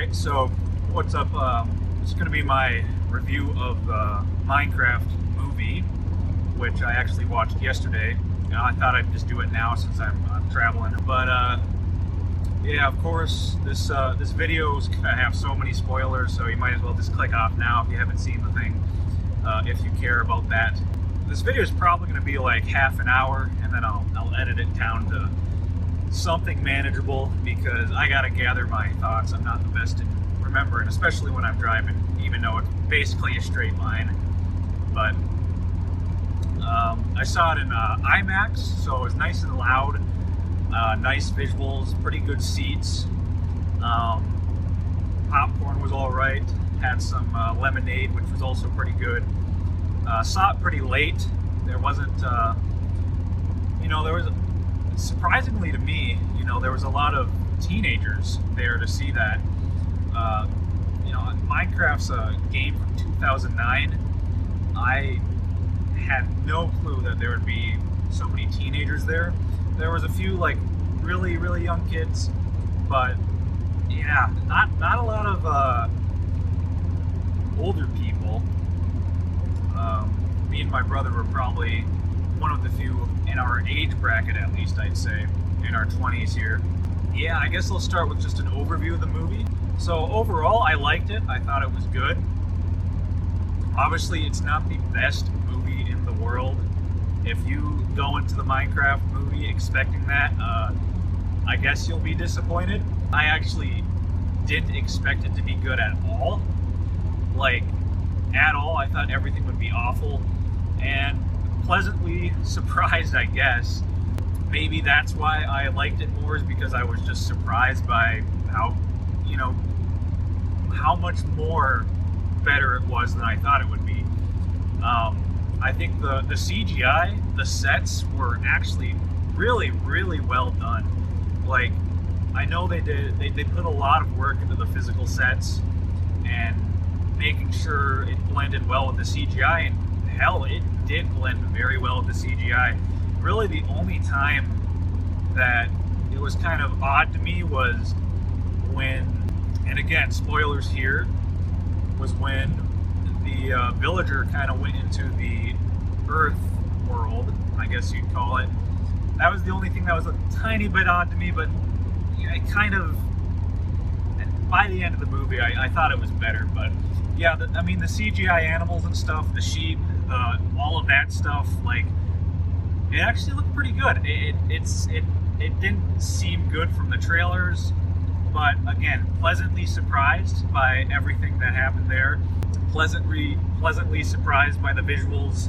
Alright, so what's up? It's going to be my review of the Minecraft movie, which I actually watched yesterday. I thought I'd just do it now since I'm traveling. But yeah, of course, this video is going to have so many spoilers, so you might as well just click off now if you haven't seen the thing, if you care about that. This video is probably going to be like half an hour, and then I'll edit it down to something manageable because I gotta gather my thoughts. I'm not the best in remembering, especially when I'm driving, even though it's basically a straight line. But I saw it in IMAX, so it was nice and loud, nice visuals, pretty good seats. Popcorn was all right. Had some lemonade, which was also pretty good. Saw it pretty late. There wasn't, there was. Surprisingly to me, there was a lot of teenagers there to see that. Minecraft's a game from 2009. I had no clue that there would be so many teenagers there. There was a few like really, really young kids, but yeah, not a lot of older people. Me and my brother were probably one of the few in our age bracket, at least I'd say, in our 20s here. Yeah, I guess I'll start with just an overview of the movie. So overall, I liked it. I thought it was good. Obviously, it's not the best movie in the world. If you go into the Minecraft movie expecting that, I guess you'll be disappointed. I actually didn't expect it to be good at all. Like, at all. I thought everything would be awful. And pleasantly surprised, I guess. Maybe that's why I liked it more, is because I was just surprised by how much more better it was than I thought it would be. I think the CGI, the sets were actually really, really well done. Like, I know they put a lot of work into the physical sets and making sure it blended well with the CGI, and hell, it did blend very well with the CGI. Really, the only time that it was kind of odd to me was when, and again, spoilers here, was when the villager kind of went into the Earth world, I guess you'd call it. That was the only thing that was a tiny bit odd to me, but I kind of, by the end of the movie, I thought it was better. But yeah, the CGI animals and stuff, the sheep, all of that stuff, like, it actually looked pretty good. It didn't seem good from the trailers, but again, pleasantly surprised by everything that happened there. Pleasantly surprised by the visuals.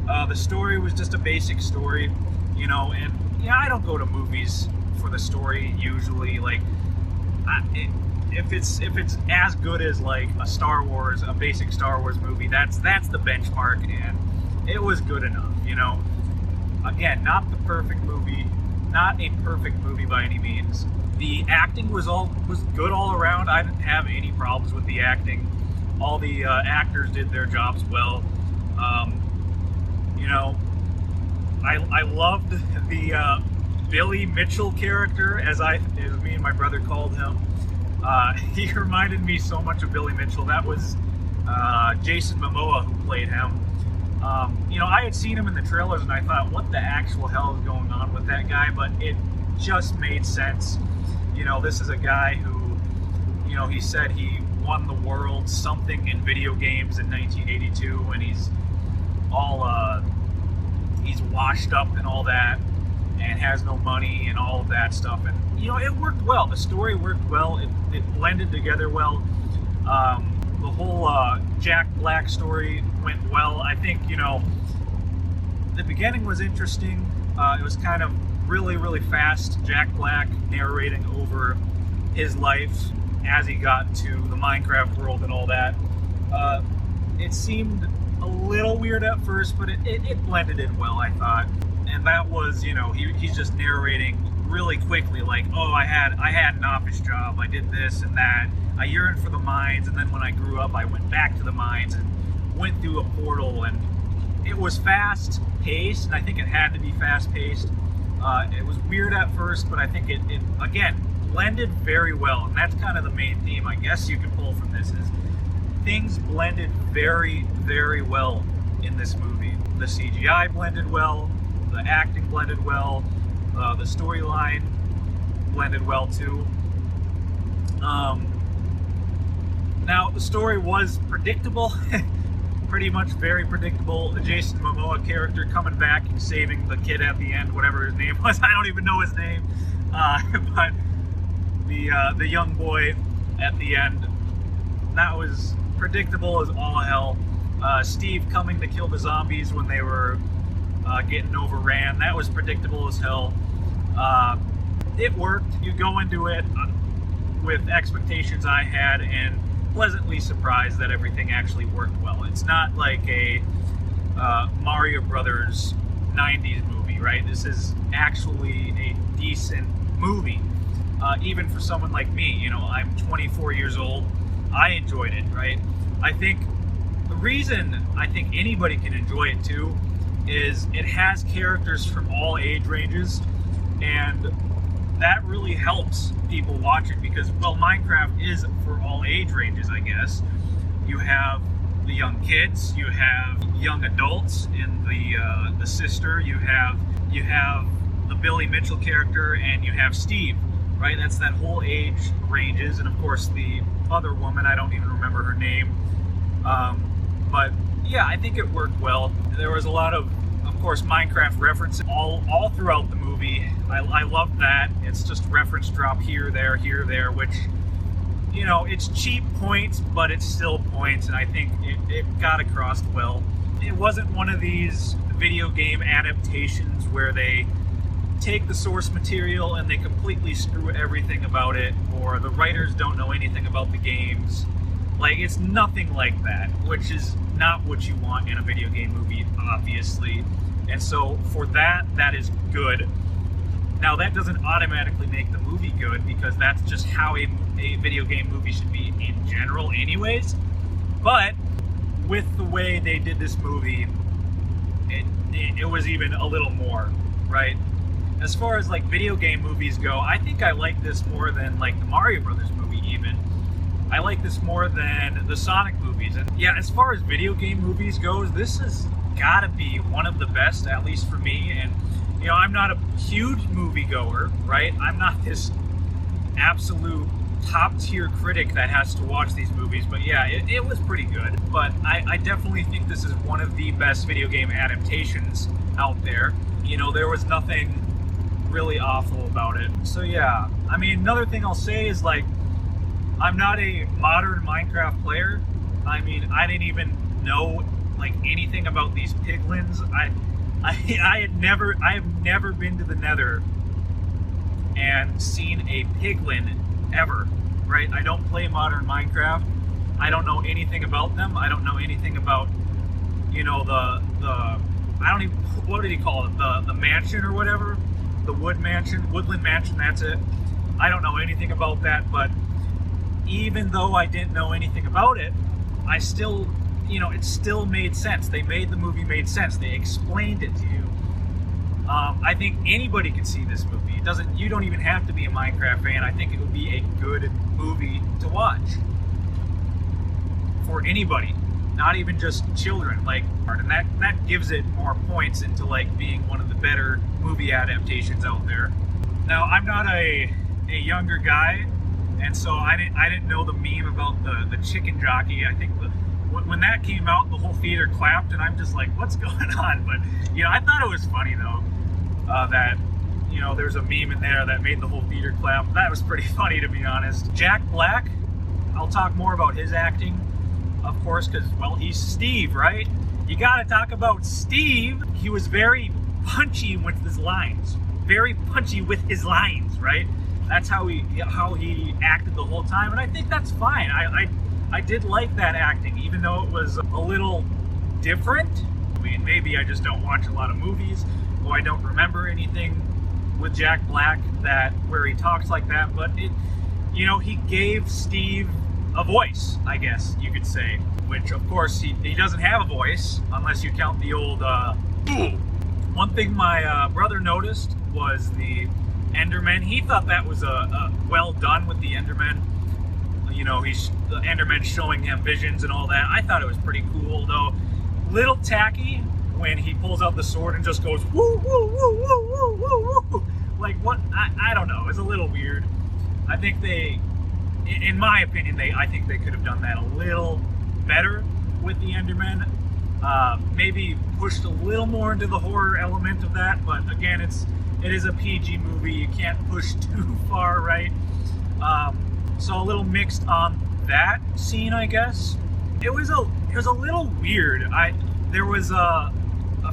The story was just a basic story, and yeah, I don't go to movies for the story usually. Like, if it's as good as like a basic Star Wars movie, that's the benchmark, and it was good enough. Again, not the perfect movie, not a perfect movie by any means. The acting was good all around. I didn't have any problems with the acting. All the actors did their jobs well. I loved the Billy Mitchell character, as me and my brother called him. He reminded me so much of Billy Mitchell. That was Jason Momoa who played him. I had seen him in the trailers and I thought, what the actual hell is going on with that guy? But it just made sense. This is a guy who, he said he won the world something in video games in 1982, and he's washed up and all that, and has no money and all of that stuff. And it worked well. The story worked well. It blended together well. The whole Jack Black story went well. I think the beginning was interesting. It was kind of really, really fast. Jack Black narrating over his life as he got to the Minecraft world and all that. It seemed a little weird at first, but it blended in well, I thought. And that was, he's just narrating really quickly, like, oh, I had an office job, I did this and that, I yearned for the mines, and then when I grew up, I went back to the mines and went through a portal, and it was fast paced, and I think it had to be fast paced. It was weird at first, but I think it again blended very well, and that's kind of the main theme I guess you can pull from this, is things blended very, very well in this movie. The CGI blended well, the acting blended well, the storyline blended well too. Now, the story was predictable, pretty much very predictable. The Jason Momoa character coming back and saving the kid at the end, whatever his name was. I don't even know his name. But the young boy at the end, that was predictable as all hell. Steve coming to kill the zombies when they were getting overran, that was predictable as hell. It worked. You go into it with expectations I had, and pleasantly surprised that everything actually worked well. It's not like a Mario Brothers 90s movie, right? This is actually a decent movie. Even for someone like me, you know, I'm 24 years old. I enjoyed it, right? I think the reason I think anybody can enjoy it too is it has characters from all age ranges, and that really helps people watch it because, well, Minecraft is for all age ranges, I guess. You have the young kids, you have young adults in the sister, you have the Billy Mitchell character, and you have Steve, right? That's that whole age ranges, and of course the other woman, I don't even remember her name. But yeah, I think it worked well. There was a lot of course, Minecraft references all throughout the movie. I love that. It's just reference drop here, there, which, you know, it's cheap points, but it's still points, and I think it got across well. It wasn't one of these video game adaptations where they take the source material and they completely screw everything about it, or the writers don't know anything about the games. Like, it's nothing like that, which is not what you want in a video game movie, obviously. And so for that, that is good. Now, that doesn't automatically make the movie good, because that's just how a video game movie should be in general anyways. But with the way they did this movie, it was even a little more, right? As far as like video game movies go, I think I like this more than like the Mario Brothers movie even. I like this more than the Sonic movies. And yeah, as far as video game movies goes, this has gotta be one of the best, at least for me. And you know, I'm not a huge moviegoer, right? I'm not this absolute top tier critic that has to watch these movies, but yeah, it was pretty good. But I definitely think this is one of the best video game adaptations out there. You know, there was nothing really awful about it. So yeah, I mean, another thing I'll say is, like, I'm not a modern Minecraft player. I mean, I didn't even know like anything about these piglins. I have never been to the Nether and seen a piglin ever, right? I don't play modern Minecraft. I don't know anything about them. I don't know anything about, you know, the I don't even, what did he call it? The mansion or whatever? The woodland mansion, that's it. I don't know anything about that, but even though I didn't know anything about it, I still, you know, it still made sense. They made the movie made sense. They explained it to you. I think anybody can see this movie. You don't even have to be a Minecraft fan. I think it would be a good movie to watch for anybody, not even just children. Like, and that gives it more points into like being one of the better movie adaptations out there. Now, I'm not a younger guy, and so I didn't know the meme about the chicken jockey. I think when that came out, the whole theater clapped, and I'm just like, what's going on? But, you know, I thought it was funny, though, that, you know, there's a meme in there that made the whole theater clap. That was pretty funny, to be honest. Jack Black, I'll talk more about his acting, of course, because, well, he's Steve, right? You gotta talk about Steve. He was very punchy with his lines. Very punchy with his lines, right? That's how he acted the whole time, and I think that's fine. I did like that acting, even though it was a little different. I mean, maybe I just don't watch a lot of movies, or I don't remember anything with Jack Black where he talks like that. But it, you know, he gave Steve a voice, I guess you could say. Which, of course, he doesn't have a voice unless you count the old. One thing my brother noticed was the Endermen. He thought that was a well done with the Endermen. You know, the Endermen showing him visions and all that. I thought it was pretty cool, though. Little tacky when he pulls out the sword and just goes woo woo woo woo woo woo woo. Like what? I don't know. It's a little weird. I think in my opinion, I think they could have done that a little better with the Endermen. Maybe pushed a little more into the horror element of that, but again, it is a PG movie. You can't push too far, right? So a little mixed on that scene, I guess. It was a little weird. There was a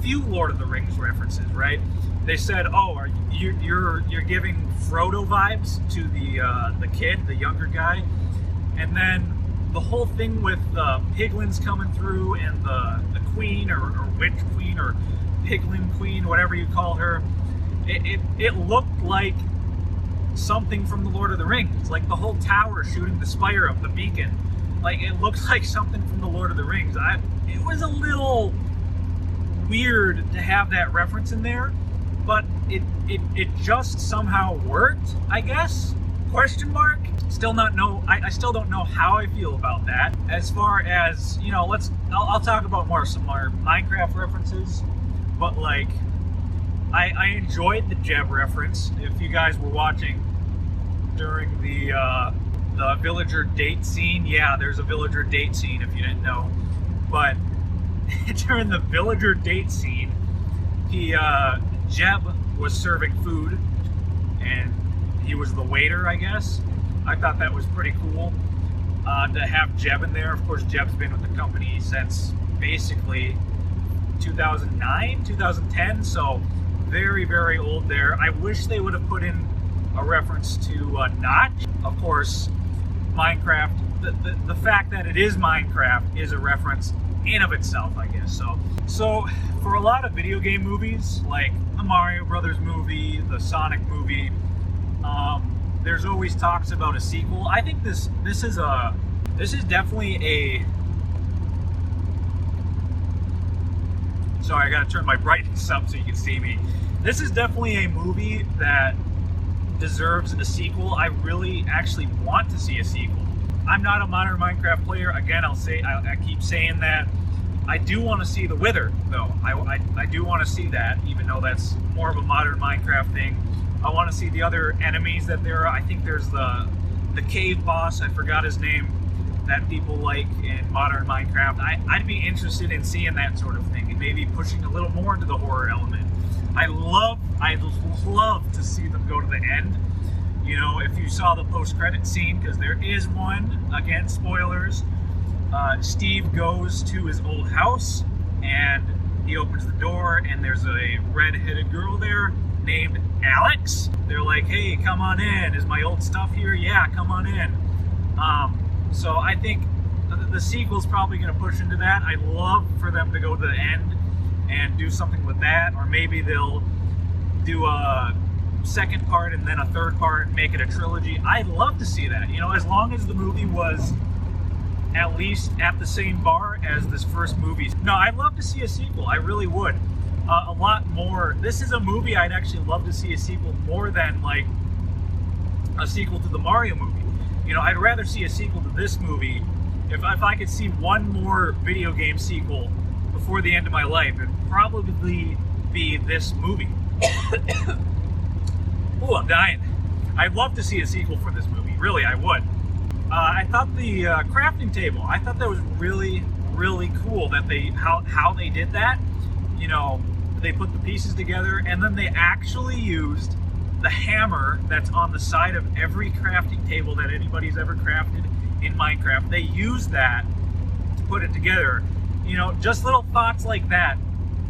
few Lord of the Rings references, right? They said, "Oh, you're giving Frodo vibes to the kid, the younger guy," and then the whole thing with the piglins coming through and the queen or witch queen or piglin queen, whatever you call her, it looked like something from the Lord of the Rings, like the whole tower shooting the spire of the beacon. Like it looks like something from the Lord of the Rings. It was a little weird to have that reference in there, but it just somehow worked, I guess. Question mark. I still don't know how I feel about that. As far as, you know, I'll talk about some more Minecraft references, but like I enjoyed the Jeb reference. If you guys were watching during the villager date scene, yeah, there's a villager date scene if you didn't know. But during the villager date scene, Jeb was serving food, and he was the waiter, I guess. I thought that was pretty cool to have Jeb in there. Of course, Jeb's been with the company since basically 2009, 2010, so very, very old there. I wish they would have put in a reference to Notch. Of course, Minecraft, the fact that it is Minecraft is a reference in of itself, I guess. So for a lot of video game movies, like the Mario Brothers movie, the Sonic movie, there's always talks about a sequel. I think this is definitely a. Sorry, I gotta turn my brightness up so you can see me. This is definitely a movie that deserves a sequel. I really actually want to see a sequel. I'm not a modern Minecraft player. Again, I keep saying that. I do want to see the Wither, though. I do want to see that, even though that's more of a modern Minecraft thing. I want to see the other enemies that there are. I think there's the cave boss, I forgot his name, that people like in modern Minecraft. I'd be interested in seeing that sort of thing, and maybe pushing a little more into the horror element. I'd love to see them go to the end. You know, if you saw the post-credit scene, because there is one, again, spoilers, Steve goes to his old house, and he opens the door, and there's a red-headed girl there named Alex. They're like, "Hey, come on in. Is my old stuff here? Yeah, come on in." So I think the sequel's probably going to push into that. I'd love for them to go to the end and do something with that, or maybe they'll do a second part and then a third part, make it a trilogy. I'd love to see that. You know, as long as the movie was at least at the same bar as this first movie. No, I'd love to see a sequel. I really would. A lot more. This is a movie I'd actually love to see a sequel more than like a sequel to the Mario movie. You know, I'd rather see a sequel to this movie. If I could see one more video game sequel before the end of my life, it'd probably be this movie. Oh, I'm dying. I'd love to see a sequel for this movie. Really, I would. I thought the crafting table, I thought that was really, really cool that how they did that. You know, they put the pieces together, and then they actually used the hammer that's on the side of every crafting table that anybody's ever crafted in Minecraft. They used that to put it together. You know, just little thoughts like that,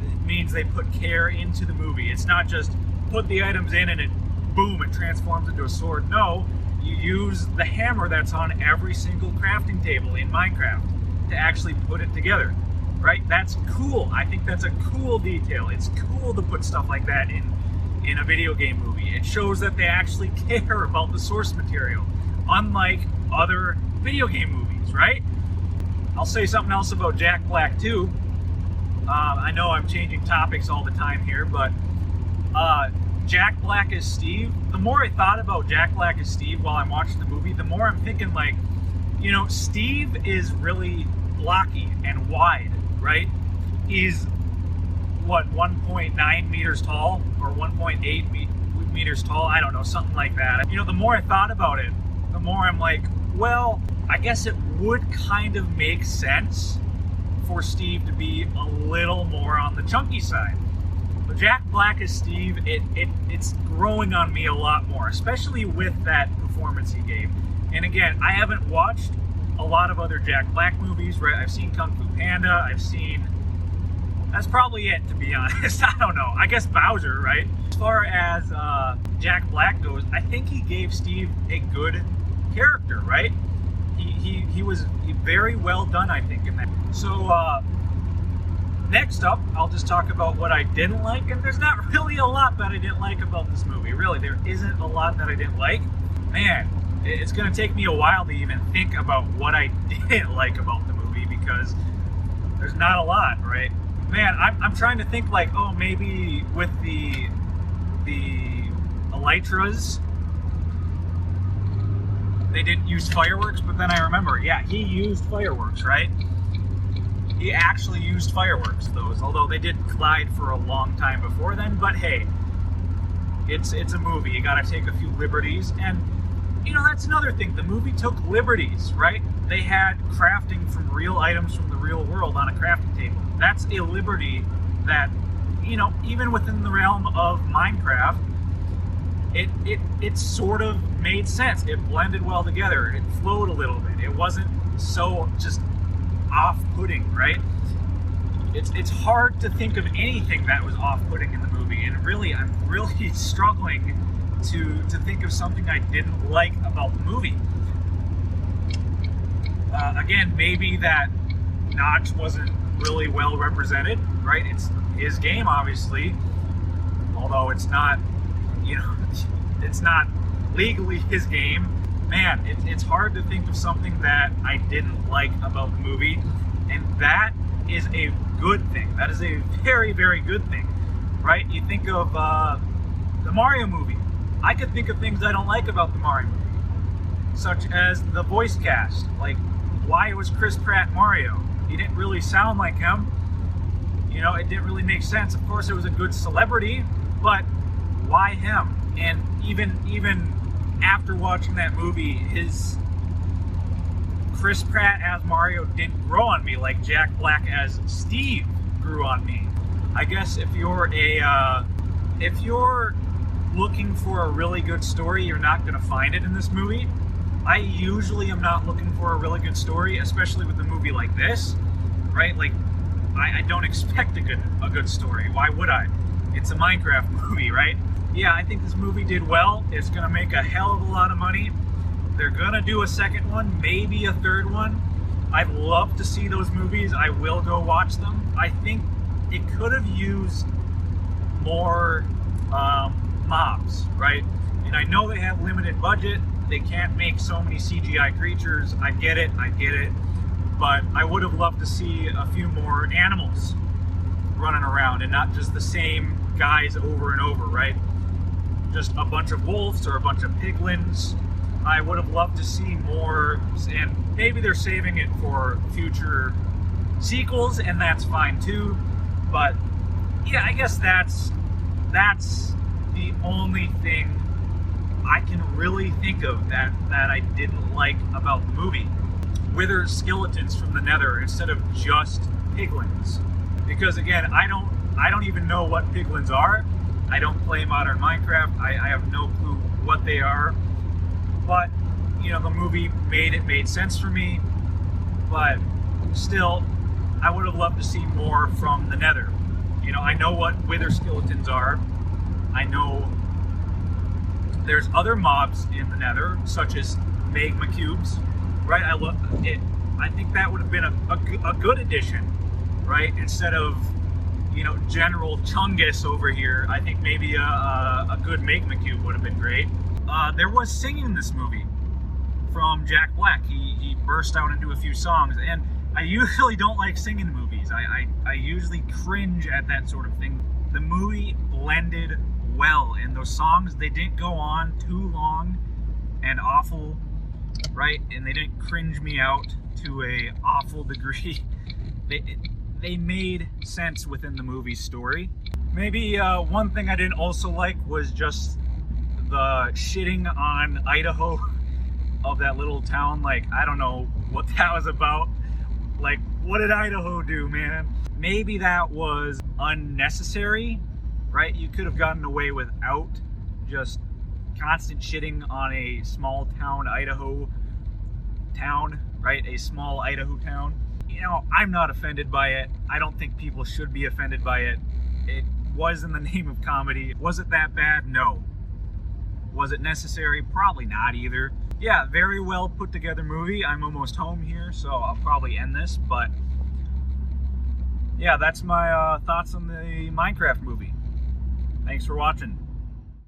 it means they put care into the movie. It's not just put the items in and it, boom, it transforms into a sword. No, you use the hammer that's on every single crafting table in Minecraft to actually put it together. Right? That's cool. I think that's a cool detail. It's cool to put stuff like that in a video game movie. It shows that they actually care about the source material, unlike other video game movies, right? I'll say something else about Jack Black too. I know I'm changing topics all the time here, but Jack Black as Steve, the more I thought about Jack Black as Steve while I'm watching the movie, the more I'm thinking like, you know, Steve is really blocky and wide, right? He's, what, 1.9 meters tall or 1.8 meters tall? I don't know, something like that. You know, the more I thought about it, the more I'm like, well, I guess it would kind of make sense for Steve to be a little more on the chunky side. But Jack Black as Steve, it's growing on me a lot more, especially with that performance he gave. And again, I haven't watched a lot of other Jack Black movies, right? I've seen Kung Fu Panda, that's probably it, to be honest. I don't know. I guess Bowser, right? As far as Jack Black goes, I think he gave Steve a good character, right? He was very well done, I think, in that. So, next up, I'll just talk about what I didn't like, and there's not really a lot that I didn't like about this movie. Really, there isn't a lot that I didn't like. Man, it's going to take me a while to even think about what I didn't like about the movie, because there's not a lot, right? Man, I'm trying to think like, oh, maybe with the elytras, they didn't use fireworks, but then I remember, yeah, he used fireworks, right? He actually used fireworks, those, although they did collide for a long time before then, but hey, it's a movie, you gotta take a few liberties, and, you know, that's another thing, the movie took liberties, right? They had crafting from real items from the real world on a crafting table. That's a liberty that, you know, even within the realm of Minecraft, it sort of made sense. It blended well together. It flowed a little bit. It wasn't so just off-putting, right? It's hard to think of anything that was off-putting in the movie, and really, I'm really struggling to think of something I didn't like about the movie. Again, maybe that Notch wasn't really well represented, right? It's his game, obviously, although it's not, you know, it's not legally his game. Man, it's hard to think of something that I didn't like about the movie, and that is a good thing. That is a very, very good thing, right? You think of the Mario movie. I could think of things I don't like about the Mario movie, such as the voice cast. Like, why was Chris Pratt Mario? He didn't really sound like him. You know, it didn't really make sense. Of course, it was a good celebrity, but why him? And even after watching that movie, his Chris Pratt as Mario didn't grow on me like Jack Black as Steve grew on me. I guess if you're looking for a really good story, you're not going to find it in this movie. I usually am not looking for a really good story, especially with a movie like this, right? Like, I don't expect a good story. Why would I? It's a Minecraft movie, right? Yeah, I think this movie did well. It's going to make a hell of a lot of money. They're going to do a second one, maybe a third one. I'd love to see those movies. I will go watch them. I think it could have used more mobs, right? And I know they have limited budget. They can't make so many CGI creatures. I get it. But I would have loved to see a few more animals running around and not just the same guys over and over, right? Just a bunch of wolves or a bunch of piglins. I would have loved to see more, and maybe they're saving it for future sequels, and that's fine too. But yeah, I guess that's the only thing I can really think of that I didn't like about the movie. Wither skeletons from the Nether instead of just piglins, because again, I don't even know what piglins are. I don't play modern Minecraft. I have no clue what they are. But you know, the movie made sense for me. But still, I would have loved to see more from the Nether. You know, I know what wither skeletons are. I know there's other mobs in the Nether, such as magma cubes, right? I love it. I think that would have been a good addition, right? Instead of, you know, General Chungus over here, I think maybe a good magma cube would have been great. There was singing in this movie from Jack Black. He burst out into a few songs, and I usually don't like singing movies. I usually cringe at that sort of thing. The movie blended well, and those songs, they didn't go on too long and awful, right? And they didn't cringe me out to a awful degree. They made sense within the movie's story. Maybe one thing I didn't also like was just the shitting on Idaho of that little town. Like, I don't know what that was about. Like, what did Idaho do, man? Maybe that was unnecessary, right? You could have gotten away without just constant shitting on a small town Idaho town, right? A small Idaho town. You know, I'm not offended by it. I don't think people should be offended by it. It was in the name of comedy. Was it that bad? No. Was it necessary? Probably not either. Yeah, very well put together movie. I'm almost home here, so I'll probably end this, but yeah, that's my thoughts on the Minecraft movie. Thanks for watching.